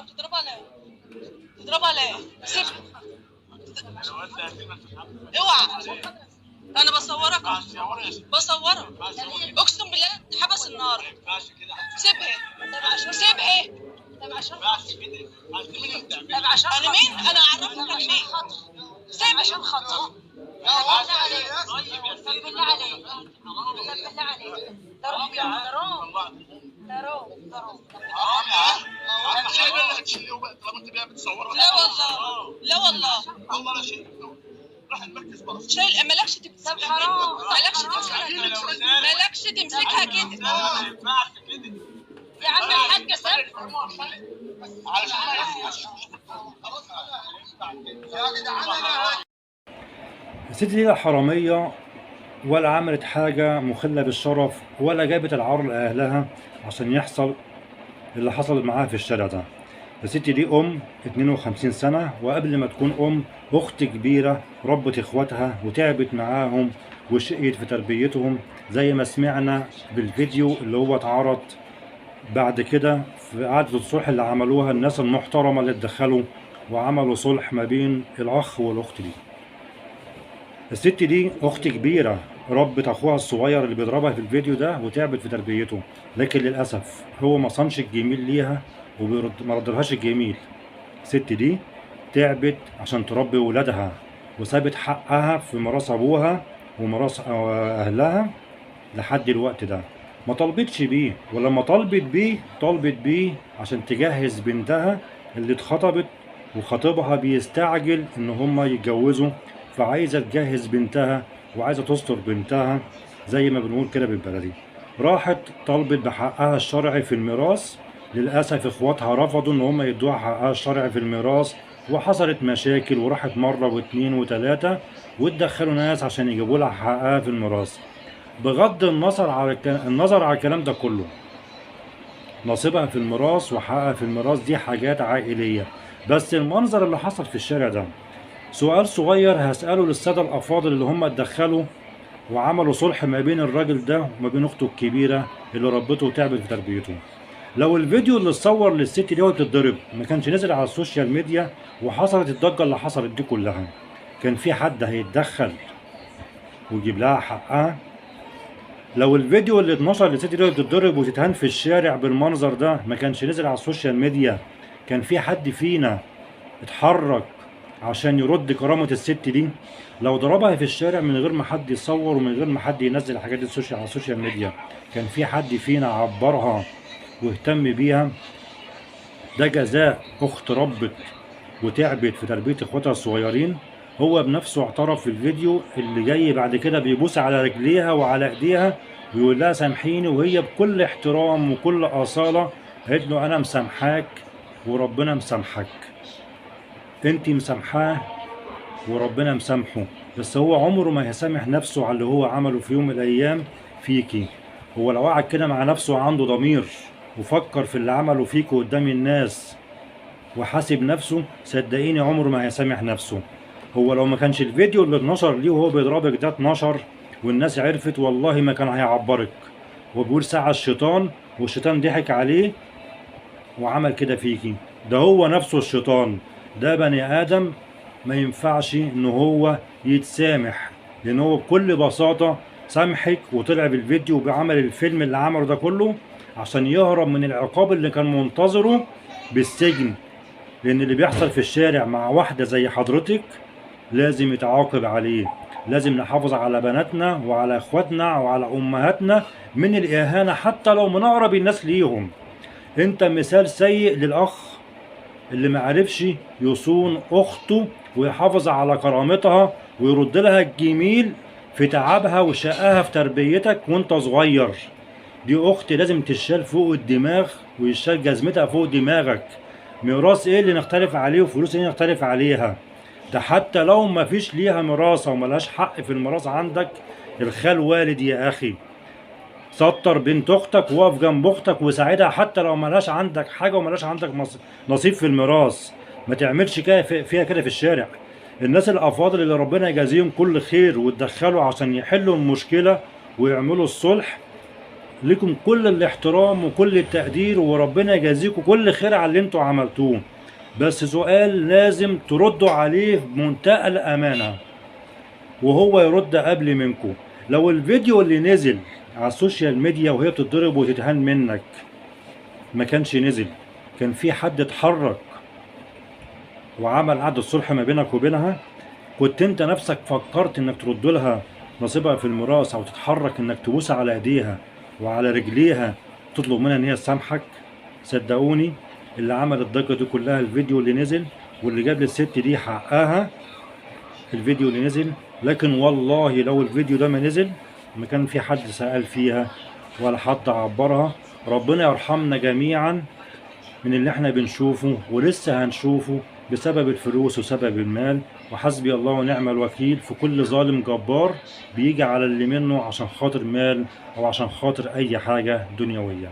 بتضربها ليه؟ بتضربها ليه؟ سيب. اوعى. انا بصورك. بصورك. اقسم بالله اتحبس النهارده. سيبها. سيبها. انا مين؟ انا اعرفك انا مين؟ سيب عشان خاطر. بالله عليك. بالله عليك. لا والله. لا والله. شيل مالكش تمسكها. مالكش تمسكها كده. يا عم الحاج سيب. الست دي لا حرامية ولا عملت حاجة مخلة بالشرف ولا جابت العار لأهلها عشان يحصل اللي حصل معاها في الشارع ده. الست دي 52 سنة، وقبل ما تكون أخت كبيرة ربت إخواتها وتعبت معاهم وشقيت في تربيتهم زي ما سمعنا بالفيديو اللي هو اتعرض بعد كده في قعدة الصلح اللي عملوها الناس المحترمة اللي اتدخلوا وعملوا صلح ما بين الأخ والأخت دي. الست دي أخت كبيرة ربت أخوها الصغير اللي بيضربها في الفيديو ده وتعبت في تربيته، لكن للأسف هو ما صنش الجميل ليها وما ردلهاش الجميل. الست دي تعبت عشان تربي ولادها وسابت حقها في ميراث أبوها وميراث أهلها لحد الوقت ده. ما طلبتش بيه، ولما طلبت بيه عشان تجهز بنتها اللي اتخطبت وخطيبها بيستعجل ان هما يتجوزوا، فعايزه تجهز بنتها وعايزه تستر بنتها زي ما بنقول كده بالبلدي. راحت طلبت بحقها الشرعي في الميراث، للاسف اخواتها رفضوا ان هما يدوها حقها الشرعي في الميراث، وحصلت مشاكل وراحت مره واثنين وثلاثه واتدخلوا ناس عشان يجيبوا لها حقها في الميراث. بغض النظر على الكلام ده كله، نصيبها في الميراث وحقها في الميراث دي حاجات عائليه. بس المنظر اللي حصل في الشارع ده، سؤال صغير هسأله للسادة الأفاضل اللي هم اتدخلوا وعملوا صلح ما بين الراجل ده وما بين أخته الكبيرة اللي ربته وتعبت في تربيته. لو الفيديو اللي اتصور للست دي وهي بتتضرب ما كانش نزل على السوشيال ميديا وحصلت الضجة اللي حصلت دي كلها، كان في حد هيتدخل ويجيب لها حقها؟ لو الفيديو اللي اتنشر للست دي وهي بتتضرب وتتهان في الشارع بالمنظر ده ما كانش نزل على السوشيال ميديا، كان في حد فينا اتحرك عشان يرد كرامة الست دي؟ لو ضربها في الشارع من غير ما حد يصور ومن غير ما حد ينزل الحاجات دي على السوشيال ميديا، كان في حد فينا عبرها واهتم بيها؟ ده جزاء اخت ربت وتعبت في تربية اخواتها الصغيرين. هو بنفسه اعترف في الفيديو اللي جاي بعد كده بيبوس على رجليها وعلى ايديها ويقول لها سامحيني، وهي بكل احترام وكل اصالة قالت له انا مسامحاك وربنا مسامحك. انت مسامحاه وربنا مسامحه، بس هو عمره ما هيسامح نفسه على اللي هو عمله في يوم من الايام فيكي. هو لو قعد كده مع نفسه عنده ضمير وفكر في اللي عمله فيكي قدام الناس وحاسب نفسه، صدقيني عمره ما هيسامح نفسه. هو لو ما كانش الفيديو اللي اتنشر ليه وهو بيضربك ده اتنشر والناس عرفت، والله ما كان هيعبرك. هو بيقول ساعة الشيطان والشيطان ضحك عليه وعمل كده فيكي. ده هو نفسه الشيطان، ده بني آدم ما ينفعش ان هو يتسامح، لان هو بكل بساطة سامحك وطلع بالفيديو وبعمل الفيلم اللي عمله ده كله عشان يهرب من العقاب اللي كان منتظره بالسجن. لان اللي بيحصل في الشارع مع واحدة زي حضرتك لازم يتعاقب عليه. لازم نحافظ على بناتنا وعلى اخواتنا وعلى امهاتنا من الاهانة حتى لو من اقرب الناس ليهم. انت مثال سيء للاخ اللي معرفش يصون اخته ويحافظ على كرامتها ويرد لها الجميل في تعبها وشقاها في تربيتك وانت صغير. دي اخت لازم تشال فوق الدماغ ويشال جزمتها فوق دماغك. ميراث ايه اللي نختلف عليه وفلوس ايه نختلف عليها؟ ده حتى لو ما فيش ليها ميراث او ملهاش حق في الميراث عندك، الخال والد يا اخي. سطر بنت اختك وقف جنب اختك وساعدها حتى لو ملهاش عندك حاجه وملهاش عندك نصيب في الميراث. ما تعملش كده فيها كده في الشارع. الناس الافاضل اللي ربنا يجازيهم كل خير واتدخلوا عشان يحلوا المشكله ويعملوا الصلح، لكم كل الاحترام وكل التقدير، وربنا يجازيكم كل خير على اللي انتوا عملتوه. بس سؤال لازم تردوا عليه بمنتهى الامانه، وهو يرد قبل منكم. لو الفيديو اللي نزل على السوشيال ميديا وهي بتتضرب وتتهان منك ما كانش نزل، كان في حد اتحرك وعمل عقد الصلح ما بينك وبينها، كنت انت نفسك فكرت انك ترد لها نصيبها في الميراث، او تتحرك انك تبوس على ايديها وعلى رجليها تطلب منها ان هي تسامحك؟ صدقوني اللي عمل الضجه دي كلها الفيديو اللي نزل، واللي جاب للست دي حقها الفيديو اللي نزل. لكن والله لو الفيديو ده ما نزل ما كان في حد سأل فيها ولا حد عبرها. ربنا يرحمنا جميعا من اللي احنا بنشوفه ولسه هنشوفه بسبب الفلوس وسبب المال. وحسبي الله ونعم الوكيل في كل ظالم جبار بيجي على اللي منه عشان خاطر مال او عشان خاطر اي حاجة دنيوية.